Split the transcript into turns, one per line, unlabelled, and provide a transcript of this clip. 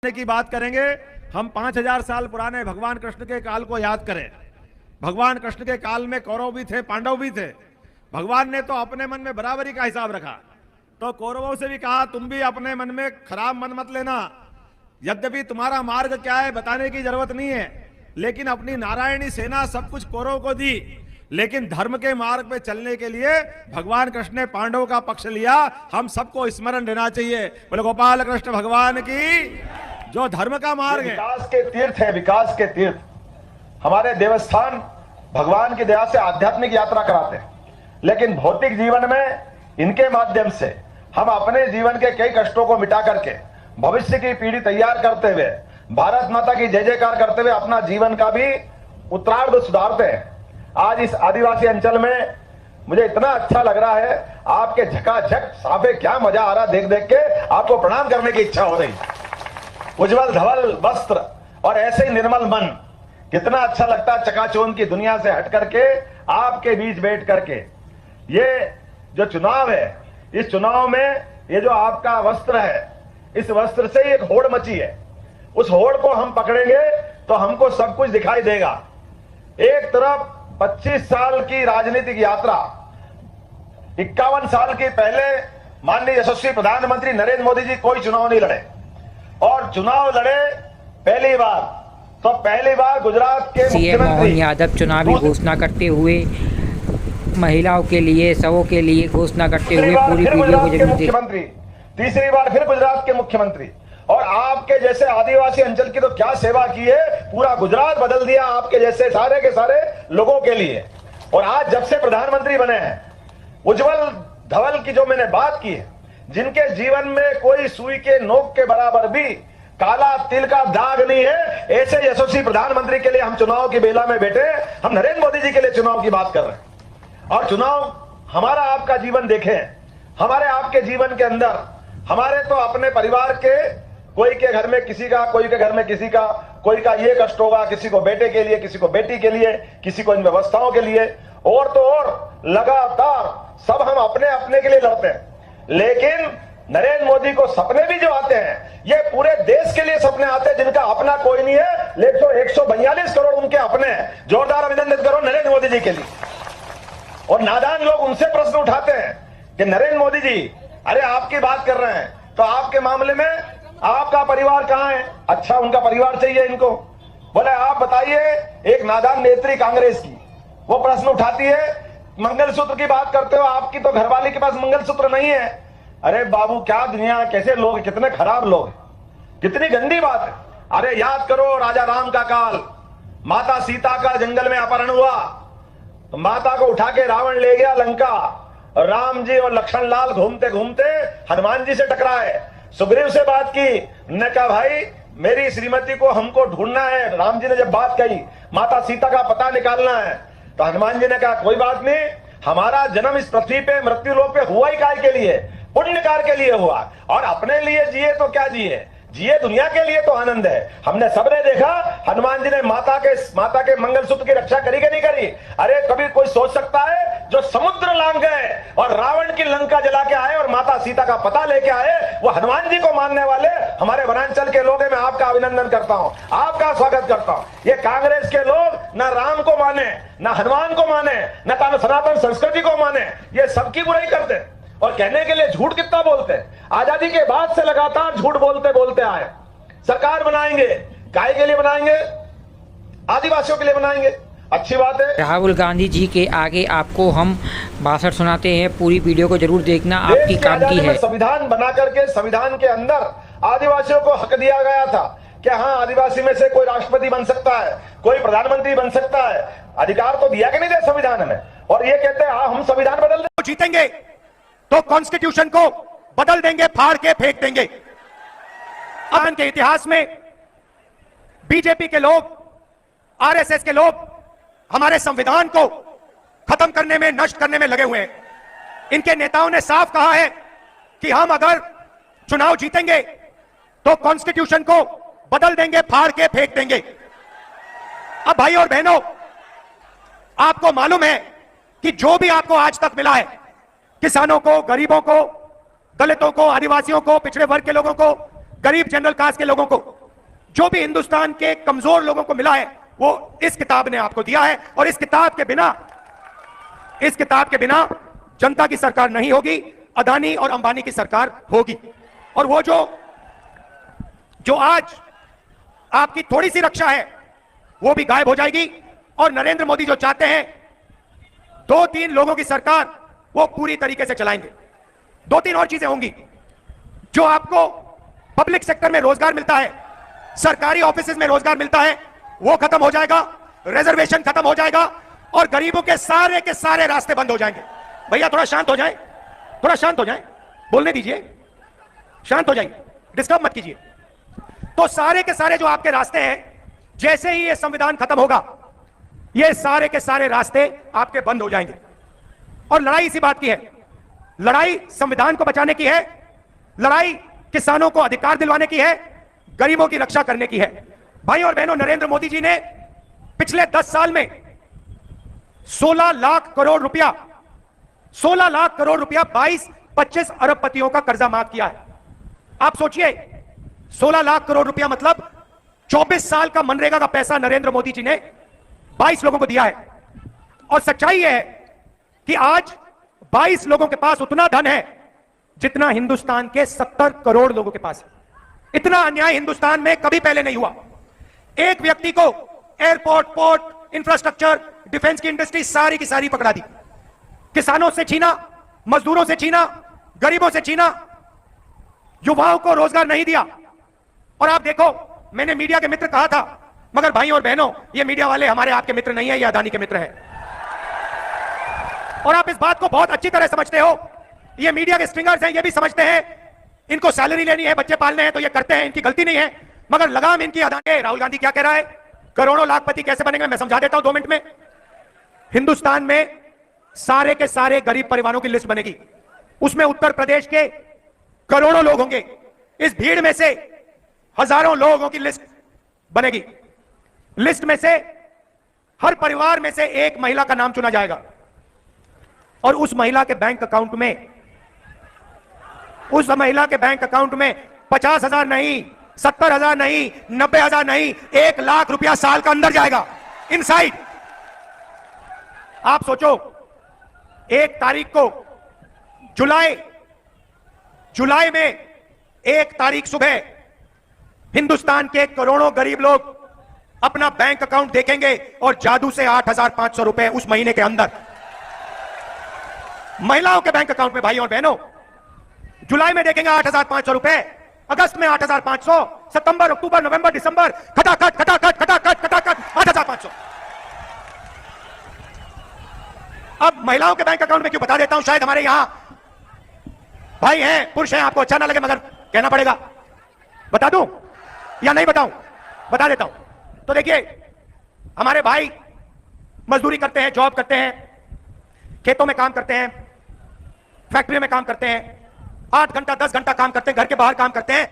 की बात करेंगे। हम 5000 साल पुराने भगवान कृष्ण के काल को याद करें। भगवान कृष्ण के काल में कौरव भी थे, पांडव भी थे। भगवान ने तो अपने मन में बराबरी का हिसाब रखा, तो कौरवों से भी कहा तुम भी अपने मन में खराब मन मत लेना। यद्यपि तुम्हारा मार्ग क्या है बताने की जरूरत नहीं है, लेकिन अपनी नारायणी सेना सब कुछ कौरव को दी, लेकिन धर्म के मार्ग पे चलने के लिए भगवान कृष्ण ने पांडवों का पक्ष लिया। हम सबको स्मरण रहना चाहिए। बोले गोपाल कृष्ण भगवान की, जो धर्म का मार्ग है।
विकास के तीर्थ है, विकास के तीर्थ। हमारे देवस्थान भगवान की दया से आध्यात्मिक यात्रा कराते हैं, लेकिन भौतिक जीवन में इनके माध्यम से हम अपने जीवन के कई कष्टों को मिटा करके भविष्य की पीढ़ी तैयार करते हुए, भारत माता की जय जयकार करते हुए अपना जीवन का भी उत्तरार्ध सुधारते हैं। आज इस आदिवासी अंचल में मुझे इतना अच्छा लग रहा है, आपके झकाझक साफे, क्या मजा आ रहा देख देख के, आपको प्रणाम करने की इच्छा हो रही। उज्जवल धवल वस्त्र और ऐसे ही निर्मल मन, कितना अच्छा लगता है चकाचौंध की दुनिया से हट करके आपके बीच बैठ करके। ये जो चुनाव है, इस चुनाव में ये जो आपका वस्त्र है, इस वस्त्र से एक होड़ मची है। उस होड़ को हम पकड़ेंगे तो हमको सब कुछ दिखाई देगा। एक तरफ 25 साल की राजनीतिक यात्रा, 51 साल की पहले माननीय यशस्वी प्रधानमंत्री नरेंद्र मोदी जी कोई चुनाव नहीं लड़े, और चुनाव लड़े पहली बार, तो पहली बार गुजरात के
सीएम मोहन यादव चुनावी घोषणा करते हुए महिलाओं के लिए, सबों के लिए घोषणा करते हुए पूरी वीडियो को जरूर
मुख्यमंत्री, तीसरी बार फिर गुजरात के मुख्यमंत्री। और आपके जैसे आदिवासी अंचल की तो क्या सेवा की है, पूरा गुजरात बदल दिया आपके जैसे सारे के सारे लोगों के लिए। और आज जब से प्रधानमंत्री बने हैं, उज्जवल धवल की जो मैंने बात की है, जिनके जीवन में कोई सुई के नोक के बराबर भी काला तिल का दाग नहीं है, ऐसे यशस्वी प्रधानमंत्री के लिए हम चुनाव की बेला में बैठे। हम नरेंद्र मोदी जी के लिए चुनाव की बात कर रहे हैं। और चुनाव हमारा आपका जीवन देखें, हमारे आपके जीवन के अंदर हमारे तो अपने परिवार के, कोई के घर में किसी का, कोई के घर में किसी का, कोई का ये कष्ट होगा, किसी को बेटे के लिए, किसी को बेटी के लिए, किसी को इन व्यवस्थाओं के लिए, और तो और लगातार सब हम अपने अपने के लिए लड़ते हैं। लेकिन नरेंद्र मोदी को सपने भी जो आते हैं, ये पूरे देश के लिए सपने आते हैं, जिनका अपना कोई नहीं है, लेकिन 142 करोड़ उनके अपने हैं। जोरदार अभिनंदन करो नरेंद्र मोदी जी के लिए। और नादान लोग उनसे प्रश्न उठाते हैं कि नरेंद्र मोदी जी, अरे आपकी बात कर रहे हैं, तो आपके मामले में आपका परिवार कहां है? अच्छा, उनका परिवार चाहिए इनको। बोले आप बताइए, एक नादान नेत्री कांग्रेस की वो प्रश्न उठाती है, मंगलसूत्र की बात करते हो, आपकी तो घरवाली के पास मंगलसूत्र नहीं है। अरे बाबू, क्या दुनिया, कैसे लोग, कितने खराब लोग, कितनी गंदी बात है। अरे याद करो राजा राम का काल, माता सीता का जंगल में अपहरण हुआ, तो माता को उठा के रावण ले गया लंका। राम जी और लक्ष्मण लाल घूमते घूमते हनुमान जी से टकराए, सुग्रीव से बात की, ने कहा भाई मेरी श्रीमती को हमको ढूंढना है। राम जी ने जब बात कही, माता सीता का पता निकालना है, तो हनुमान जी ने कहा कोई बात नहीं, हमारा जन्म इस पृथ्वी पे, मृत्यु लोक पे हुआ ही काय के लिए? पुण्य कार्य के लिए हुआ। और अपने लिए जिए तो क्या जिए, जिए दुनिया के लिए तो आनंद है। हमने सबने देखा हनुमान जी ने माता के मंगलसूत्र की रक्षा करी कि नहीं करी? अरे कभी कोई सोच सकता है जो समुद्र लांघ गए और रावण की लंका जला के आए और माता सीता का पता लेके आए, वो हनुमान जी को मानने वाले हमारे वनांचल के लोग हैं। मैं आपका अभिनंदन करता हूं, आपका स्वागत करता हूं। ये कांग्रेस के लोग ना राम को माने, ना हनुमान को माने, ना सनातन संस्कृति को माने, ये सबकी बुराई करते हैं। और कहने के लिए झूठ कितना बोलते हैं। आजादी के बाद से लगातार झूठ बोलते बोलते आए। सरकार बनाएंगे, काय के लिए बनाएंगे? आदिवासियों के लिए बनाएंगे। अच्छी बात है।
राहुल गांधी जी के आगे आपको हम भाषण सुनाते हैं, पूरी वीडियो को जरूर देखना, आपकी काम की है।
संविधान बना करके संविधान के अंदर आदिवासियों को हक दिया गया था कि हाँ, आदिवासी में से कोई राष्ट्रपति बन सकता है, कोई प्रधानमंत्री बन सकता है। अधिकार तो दिया कि नहीं दिया संविधान में? और ये कहते हैं हाँ हम संविधान बदल देंगे,
जीतेंगे तो कॉन्स्टिट्यूशन को बदल देंगे, फाड़ के फेंक देंगे। अब के इतिहास में बीजेपी के लोग, आरएसएस के लोग हमारे संविधान को खत्म करने में, नष्ट करने में लगे हुए हैं। इनके नेताओं ने साफ कहा है कि हम अगर चुनाव जीतेंगे तो कॉन्स्टिट्यूशन को बदल देंगे, फाड़ के फेंक देंगे। अब भाई और बहनों, आपको मालूम है कि जो भी आपको आज तक मिला है, किसानों को, गरीबों को, दलितों को, आदिवासियों को, पिछड़े वर्ग के लोगों को
गरीब जनरल कास्ट के लोगों को, जो भी हिंदुस्तान के कमजोर लोगों को मिला है, वो इस किताब ने आपको दिया है। और इस किताब के बिना जनता की सरकार नहीं होगी, अदानी और अंबानी की सरकार होगी। और वो जो आज आपकी थोड़ी सी रक्षा है वो भी गायब हो जाएगी। और नरेंद्र मोदी जो चाहते हैं 2-3 लोगों की सरकार, वो पूरी तरीके से चलाएंगे। 2-3 और चीजें होंगी। जो आपको पब्लिक सेक्टर में रोजगार मिलता है, सरकारी ऑफिसेज में रोजगार मिलता है, वो खत्म हो जाएगा, रिजर्वेशन खत्म हो जाएगा और गरीबों के सारे रास्ते बंद हो जाएंगे। भैया थोड़ा शांत हो जाए, थोड़ा शांत हो जाए, बोलने दीजिए, शांत हो जाइए, डिस्टर्ब मत कीजिए। तो सारे के सारे जो आपके रास्ते हैं, जैसे ही ये संविधान खत्म होगा, ये सारे के सारे रास्ते आपके बंद हो जाएंगे। और लड़ाई इसी बात की है, लड़ाई संविधान को बचाने की है, लड़ाई किसानों को अधिकार दिलवाने की है, गरीबों की रक्षा करने की है। भाई और बहनों, नरेंद्र मोदी जी ने पिछले 10 साल में 16 लाख करोड़ रुपया 22-25 अरबपतियों का कर्जा माफ किया है। आप सोचिए, 16 लाख करोड़ रुपया मतलब 24 साल का मनरेगा का पैसा नरेंद्र मोदी जी ने 22 लोगों को दिया है। और सच्चाई यह है कि आज 22 लोगों के पास उतना धन है जितना हिंदुस्तान के 70 करोड़ लोगों के पास है। इतना अन्याय हिंदुस्तान में कभी पहले नहीं हुआ। एक व्यक्ति को एयरपोर्ट, पोर्ट, इंफ्रास्ट्रक्चर, डिफेंस की इंडस्ट्री सारी की सारी पकड़ा दी। किसानों से छीना, मजदूरों से छीना, गरीबों से छीना, युवाओं को रोजगार नहीं दिया। और आप देखो, मैंने मीडिया के मित्र कहा था, मगर भाई और बहनों, ये मीडिया वाले हमारे आपके मित्र नहीं है, ये अदानी के मित्र हैं। और आप इस बात को बहुत अच्छी तरह समझते हो। ये मीडिया के स्ट्रिंगर्स हैं, ये भी समझते हैं इनको सैलरी लेनी है, बच्चे पालने हैं, तो ये करते हैं, इनकी गलती नहीं है। मगर लगाम इनकी अदानी। राहुल गांधी क्या कह रहा है, करोड़ों लाखपति कैसे बनेंगे, मैं समझा देता हूं 2 मिनट में। हिंदुस्तान में सारे के सारे गरीब परिवारों की लिस्ट बनेगी, उसमें उत्तर प्रदेश के करोड़ों लोग होंगे। इस भीड़ में से हजारों लोगों की लिस्ट बनेगी। लिस्ट में से हर परिवार में से एक महिला का नाम चुना जाएगा और उस महिला के बैंक अकाउंट में 50,000 नहीं, 70,000 नहीं, 90,000 नहीं, 1 लाख रुपया साल का अंदर जाएगा, इनसाइड। आप सोचो, 1 तारीख को जुलाई में 1 तारीख सुबह हिंदुस्तान के करोड़ों गरीब लोग अपना बैंक अकाउंट देखेंगे और जादू से 8,500 रुपए उस महीने के अंदर महिलाओं के बैंक अकाउंट में। भाई और बहनों, जुलाई में देखेंगे 8,500 रुपए, अगस्त में 8,500, सितंबर, अक्टूबर, नवंबर, दिसंबर, खटाखट 8,500। अब महिलाओं के बैंक अकाउंट में क्यों बता देता हूं, शायद हमारे यहां भाई हैं, पुरुष हैं, आपको अच्छा ना लगे, मगर कहना पड़ेगा। बता दूं या नहीं बताऊं? बता देता हूं। तो देखिए, हमारे भाई मजदूरी करते हैं, जॉब करते हैं, खेतों में काम करते हैं, फैक्ट्री में काम करते हैं, 8 घंटा 10 घंटा काम करते हैं, घर के बाहर काम करते हैं।